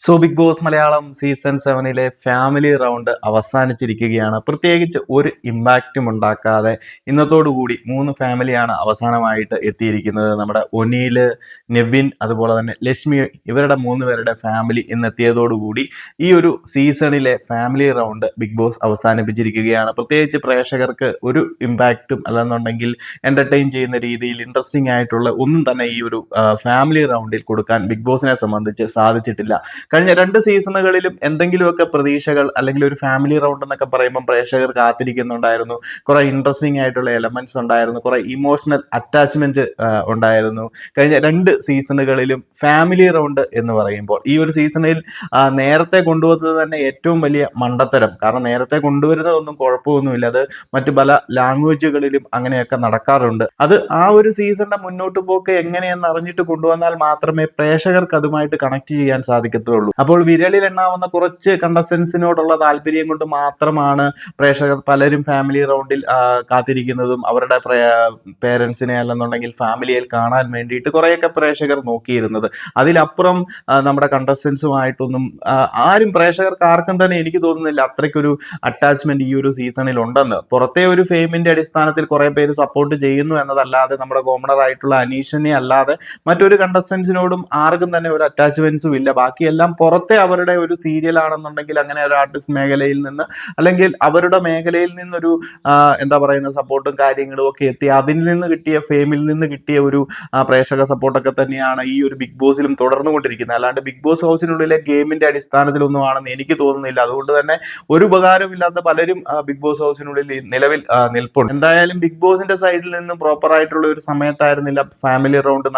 Big Boss Malayalam season 7 family round അവസാനിച്ചിരിക്കുകയാണ്. പ്രത്യേകിച്ച് ഒരു ഇമ്പാക്റ്റും ഉണ്ടാക്കാതെ ഇന്നത്തോടുകൂടി 3 ഫാമിലിയാണ് അവസാനമായിട്ട് എത്തിയിരിക്കുന്നത്. നമ്മുടെ ഒനീല്, നെവിൻ, അതുപോലെ തന്നെ ലക്ഷ്മി, ഇവരുടെ 3 പേരുടെ ഫാമിലി ഇന്നെത്തിയതോടുകൂടി ഈ ഒരു സീസണിലെ ഫാമിലി റൗണ്ട് ബിഗ് ബോസ് അവസാനിപ്പിച്ചിരിക്കുകയാണ്. പ്രത്യേകിച്ച് പ്രേക്ഷകർക്ക് ഒരു ഇമ്പാക്റ്റും അല്ലെന്നുണ്ടെങ്കിൽ എൻ്റർടൈൻ ചെയ്യുന്ന രീതിയിൽ ഇൻട്രസ്റ്റിംഗ് ആയിട്ടുള്ള ഒന്നും തന്നെ ഈ ഒരു ഫാമിലി റൗണ്ടിൽ കൊടുക്കാൻ ബിഗ് ബോസിനെ സംബന്ധിച്ച് സാധിച്ചിട്ടില്ല. കഴിഞ്ഞ 2 സീസണുകളിലും എന്തെങ്കിലുമൊക്കെ പ്രതീക്ഷകൾ അല്ലെങ്കിൽ ഒരു ഫാമിലി റൗണ്ട് എന്നൊക്കെ പറയുമ്പോൾ പ്രേക്ഷകർ കാത്തിരിക്കുന്നുണ്ടായിരുന്നു. കുറെ ഇൻട്രസ്റ്റിംഗ് ആയിട്ടുള്ള എലമെന്റ്സ് ഉണ്ടായിരുന്നു, കുറെ ഇമോഷണൽ അറ്റാച്ച്മെന്റ് ഉണ്ടായിരുന്നു. കഴിഞ്ഞ 2 സീസണുകളിലും ഫാമിലി റൗണ്ട് എന്ന് പറയുമ്പോൾ ഈ ഒരു സീസണിൽ നേരത്തെ കൊണ്ടുവന്നത് തന്നെ ഏറ്റവും വലിയ മണ്ടത്തരം. കാരണം നേരത്തെ കൊണ്ടുവരുന്നതൊന്നും കുഴപ്പമൊന്നുമില്ല, അത് മറ്റു പല ലാംഗ്വേജുകളിലും അങ്ങനെയൊക്കെ നടക്കാറുണ്ട്. അത് ആ ഒരു സീസണിന്റെ മുന്നോട്ട് പോക്ക് എങ്ങനെയെന്ന് അറിഞ്ഞിട്ട് കൊണ്ടുവന്നാൽ മാത്രമേ പ്രേക്ഷകർക്ക് അതുമായിട്ട് കണക്ട് ചെയ്യാൻ സാധിക്കത്തുള്ളൂ. അപ്പോൾ വിരലിൽ എണ്ണാവുന്ന കുറച്ച് കണ്ടസ്റ്റൻസിനോടുള്ള താല്പര്യം കൊണ്ട് മാത്രമാണ് പ്രേക്ഷകർ പലരും ഫാമിലി റൗണ്ടിൽ കാത്തിരിക്കുന്നതും അവരുടെ പേരൻസിനെ അല്ലെന്നുണ്ടെങ്കിൽ ഫാമിലിയിൽ കാണാൻ വേണ്ടിയിട്ട് കുറേയൊക്കെ പ്രേക്ഷകർ നോക്കിയിരുന്നത്. അതിലപ്പുറം നമ്മുടെ കണ്ടസ്റ്റൻസുമായിട്ടൊന്നും പ്രേക്ഷകർക്ക് ആർക്കും തന്നെ എനിക്ക് തോന്നുന്നില്ല അത്രയ്ക്കൊരു അറ്റാച്ച്മെന്റ് ഈ ഒരു സീസണിൽ ഉണ്ടെന്ന്. പുറത്തെ ഒരു ഫെയിമിന്റെ അടിസ്ഥാനത്തിൽ കുറെ പേര് സപ്പോർട്ട് ചെയ്യുന്നു എന്നതല്ലാതെ നമ്മുടെ കോമണർ ആയിട്ടുള്ള അനീഷിനെ അല്ലാതെ മറ്റൊരു കണ്ടസ്റ്റൻസിനോടും ആർക്കും തന്നെ ഒരു അറ്റാച്ച്മെന്റ്സും ഇല്ല. ബാക്കിയെല്ലാം പുറത്തെ അവരുടെ ഒരു സീരിയൽ ആണെന്നുണ്ടെങ്കിൽ അങ്ങനെ ഒരു ആർട്ടിസ്റ്റ് മേഖലയിൽ നിന്ന് അല്ലെങ്കിൽ അവരുടെ മേഖലയിൽ നിന്നൊരു എന്താ പറയുന്ന സപ്പോർട്ടും കാര്യങ്ങളും ഒക്കെ എത്തി അതിൽ നിന്ന് കിട്ടിയ ഫെയിമിൽ നിന്ന് കിട്ടിയ ഒരു പ്രേക്ഷക സപ്പോർട്ടൊക്കെ തന്നെയാണ് ഈ ഒരു ബിഗ് ബോസിലും തുടർന്നുകൊണ്ടിരിക്കുന്നത്. അല്ലാണ്ട് ബിഗ് ബോസ് ഹൗസിനുള്ളിലെ ഗെയിമിന്റെ അടിസ്ഥാനത്തിലൊന്നും ആണെന്ന് എനിക്ക് തോന്നുന്നില്ല. അതുകൊണ്ട് തന്നെ ഒരു ഉപകാരമില്ലാത്ത പലരും ബിഗ് ബോസ് ഹൗസിനുള്ളിൽ നിലവിൽ നിൽപ്പുണ്ട്. എന്തായാലും ബിഗ് ബോസിന്റെ സൈഡിൽ നിന്നും പ്രോപ്പർ ആയിട്ടുള്ള ഒരു സമയത്തായിരുന്നില്ല ഫാമിലി റൗണ്ട്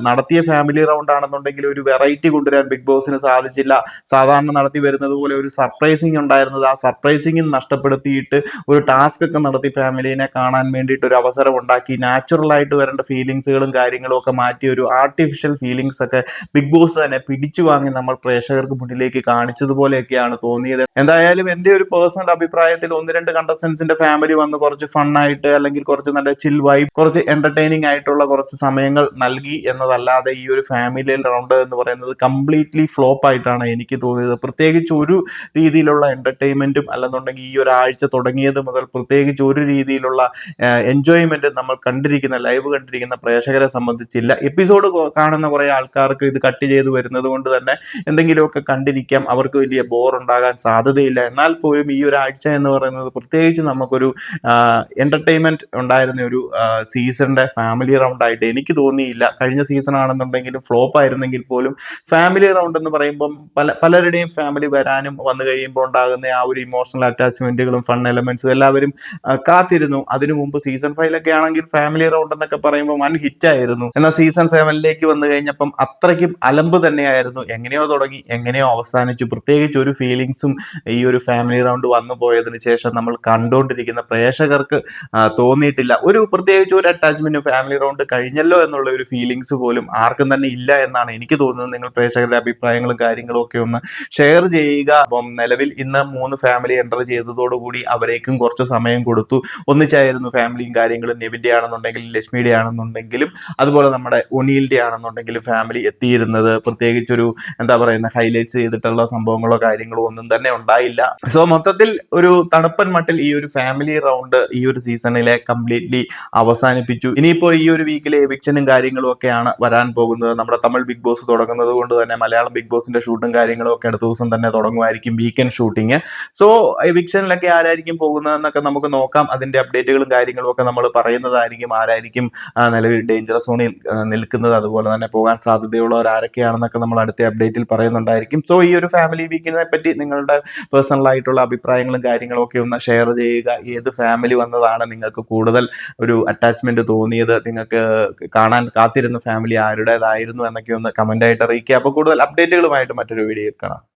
നടത്തിയ ഫാമിലി റൗണ്ട് ആണെന്നുണ്ടെങ്കിൽ ഒരു വെറൈറ്റി കൊണ്ടുവരാൻ ബിഗ് ബോസിന് സാധിച്ചില്ല. സാധാരണ നടത്തി വരുന്നത് പോലെ ഒരു സർപ്രൈസിങ് ഉണ്ടായിരുന്നത് ആ സർപ്രൈസിങ് നഷ്ടപ്പെടുത്തിയിട്ട് ഒരു ടാസ്ക് ഒക്കെ നടത്തി ഫാമിലിനെ കാണാൻ വേണ്ടിയിട്ട് ഒരു അവസരം ഉണ്ടാക്കി നാച്ചുറൽ ആയിട്ട് വരേണ്ട ഫീലിങ്സുകളും കാര്യങ്ങളും ഒക്കെ മാറ്റി ഒരു ആർട്ടിഫിഷ്യൽ ഫീലിങ്സ് ഒക്കെ ബിഗ് ബോസ് തന്നെ പിടിച്ചു വാങ്ങി നമ്മൾ പ്രേക്ഷകർക്ക് മുന്നിലേക്ക് കാണിച്ചതുപോലെയൊക്കെയാണ് തോന്നിയത്. എന്തായാലും എൻ്റെ ഒരു പേഴ്സണൽ അഭിപ്രായത്തിൽ 1-2 കണ്ടസ്റ്റൻസിന്റെ ഫാമിലി വന്ന് കുറച്ച് ഫണ്ണായിട്ട് അല്ലെങ്കിൽ കുറച്ച് നല്ല ചിൽ വൈബ്, കുറച്ച് എന്റർടൈനിങ് ആയിട്ടുള്ള കുറച്ച് സമയങ്ങൾ നൽകി എന്നതല്ലാതെ ഈ ഒരു ഫാമിലി റൗണ്ട് എന്ന് പറയുന്നത് കംപ്ലീറ്റ്ലി ഫ്ലോപ്പ് ആയിട്ടാണ് എനിക്ക് തോന്നിയത്. പ്രത്യേകിച്ച് ഒരു രീതിയിലുള്ള എന്റർടൈൻമെന്റും അല്ലെന്നുണ്ടെങ്കിൽ ഈ ഒരാഴ്ച തുടങ്ങിയത് മുതൽ പ്രത്യേകിച്ച് ഒരു രീതിയിലുള്ള എൻജോയ്മെന്റ് നമ്മൾ ലൈവ് കണ്ടിരിക്കുന്ന പ്രേക്ഷകരെ സംബന്ധിച്ചില്ല. എപ്പിസോഡ് കാണുന്ന കുറെ ആൾക്കാർക്ക് ഇത് കട്ട് ചെയ്ത് വരുന്നത് കൊണ്ട് തന്നെ എന്തെങ്കിലുമൊക്കെ കണ്ടിരിക്കാം, അവർക്ക് വലിയ ബോർ ഉണ്ടാകാൻ സാധ്യതയില്ല. എന്നാൽ പോലും ഈ ഒരാഴ്ച എന്ന് പറയുന്നത് പ്രത്യേകിച്ച് നമുക്കൊരു എന്റർടൈൻമെന്റ് ഉണ്ടായിരുന്ന ഒരു സീസണിന്റെ ഫാമിലി റൗണ്ട് ആയിട്ട് എനിക്ക് തോന്നിയില്ല. കഴിഞ്ഞ സീസൺ ആണെന്നുണ്ടെങ്കിലും ഫ്ലോപ്പ് ആയിരുന്നെങ്കിൽ പോലും ഫാമിലി റൗണ്ട് എന്ന് പറയുമ്പം പലരുടെയും ഫാമിലി വരാനും വന്നു കഴിയുമ്പോൾ ഉണ്ടാകുന്ന ആ ഒരു ഇമോഷണൽ അറ്റാച്ച്മെന്റുകളും ഫൺ എലമെന്റ്സും എല്ലാവരും കാത്തിരുന്നു. അതിനു മുമ്പ് സീസൺ 5 ആണെങ്കിൽ ഫാമിലി റൗണ്ട് എന്നൊക്കെ പറയുമ്പോൾ വൻ ഹിറ്റ് ആയിരുന്നു. എന്നാൽ സീസൺ 7 വന്നു കഴിഞ്ഞപ്പം അത്രയ്ക്കും അലമ്പ് തന്നെയായിരുന്നു. എങ്ങനെയോ തുടങ്ങി എങ്ങനെയോ അവസാനിച്ചു. പ്രത്യേകിച്ച് ഒരു ഫീലിങ്സും ഈ ഒരു ഫാമിലി റൗണ്ട് വന്നു പോയതിനു ശേഷം നമ്മൾ കണ്ടുകൊണ്ടിരിക്കുന്ന പ്രേക്ഷകർക്ക് തോന്നിയിട്ടില്ല. പ്രത്യേകിച്ച് ഒരു അറ്റാച്ച്മെന്റും ഫാമിലി റൗണ്ട് കഴിഞ്ഞല്ലോ എന്നുള്ള ഒരു ഫീലിങ്സ് പോലും ആർക്കും തന്നെ ഇല്ല എന്നാണ് എനിക്ക് തോന്നുന്നത്. നിങ്ങൾ പ്രേക്ഷകരുടെ അഭിപ്രായങ്ങളും കാര്യങ്ങളും ഒക്കെ ഒന്ന് ഷെയർ ചെയ്യുക. അപ്പം നിലവിൽ ഇന്ന് 3 ഫാമിലി എൻ്റർ ചെയ്തതോടുകൂടി അവരേക്കും കുറച്ച് സമയം കൊടുത്തു. ഒന്നിച്ചായിരുന്നു ഫാമിലിയും കാര്യങ്ങളും. നെവിൻ്റെ ആണെന്നുണ്ടെങ്കിലും ലക്ഷ്മിയുടെ ആണെന്നുണ്ടെങ്കിലും അതുപോലെ നമ്മുടെ ഒനീലിൻ്റെ ആണെന്നുണ്ടെങ്കിലും ഫാമിലി എത്തിയിരുന്നത്. പ്രത്യേകിച്ചൊരു എന്താ പറയുന്ന ഹൈലൈറ്റ്സ് ചെയ്തിട്ടുള്ള സംഭവങ്ങളോ കാര്യങ്ങളോ ഒന്നും തന്നെ ഉണ്ടായില്ല. മൊത്തത്തിൽ ഒരു തണുപ്പൻ മട്ടിൽ ഈ ഒരു ഫാമിലി റൗണ്ട് ഈ ഒരു സീസണിലെ കംപ്ലീറ്റ്ലി അവസാനിപ്പിച്ചു. ഇനിയിപ്പോൾ ഈ ഒരു വീക്കിലെ എവിക്ഷനും കാര്യങ്ങളും ഒക്കെയാണ് വരാൻ പോകുന്നത്. നമ്മുടെ തമിഴ് ബിഗ് ബോസ് തുടങ്ങുന്നത് കൊണ്ട് തന്നെ മലയാളം ബിഗ് ബോസിന്റെ ഷൂട്ടും കാര്യങ്ങളും ഒക്കെ അടുത്ത ദിവസം തന്നെ തുടങ്ങുമായിരിക്കും, വീക്കെൻഡ് ഷൂട്ടിങ്. എവിക്ഷനിലൊക്കെ ആരായിരിക്കും പോകുന്നതെന്നൊക്കെ നമുക്ക് നോക്കാം. അതിന്റെ അപ്ഡേറ്റുകളും കാര്യങ്ങളും ഒക്കെ നമ്മൾ പറയുന്നതായിരിക്കും. ആരായിരിക്കും നിലവിൽ ഡേഞ്ചറസ് സോണിൽ നിൽക്കുന്നത്, അതുപോലെ തന്നെ പോകാൻ സാധ്യതയുള്ളവർ ആരൊക്കെയാണെന്നൊക്കെ നമ്മൾ അടുത്ത അപ്ഡേറ്റിൽ പറയുന്നുണ്ടായിരിക്കും. ഈ ഒരു ഫാമിലി വീക്കിനെ പറ്റി നിങ്ങളുടെ പേഴ്സണൽ ആയിട്ടുള്ള അഭിപ്രായങ്ങളും കാര്യങ്ങളും ഒക്കെ ഒന്ന് ഷെയർ ചെയ്യുക. ഏത് ഫാമിലി വന്നതാണ് നിങ്ങൾക്ക് കൂടുതൽ ഒരു അറ്റാച്ച്മെന്റ് തോന്നിയത്, നിങ്ങൾക്ക് കാണാൻ കാത്തിരുന്ന ഫാമിലി ആരുടേതായിരുന്നു എന്നൊക്കെ ഒന്ന് കമന്റ് ആയിട്ട് അറിയിക്കുക. അപ്പോൾ കൂടുതൽ അപ്ഡേറ്റുകളുമായിട്ട് മറ്റൊരു വീഡിയോയിൽ കാണാം.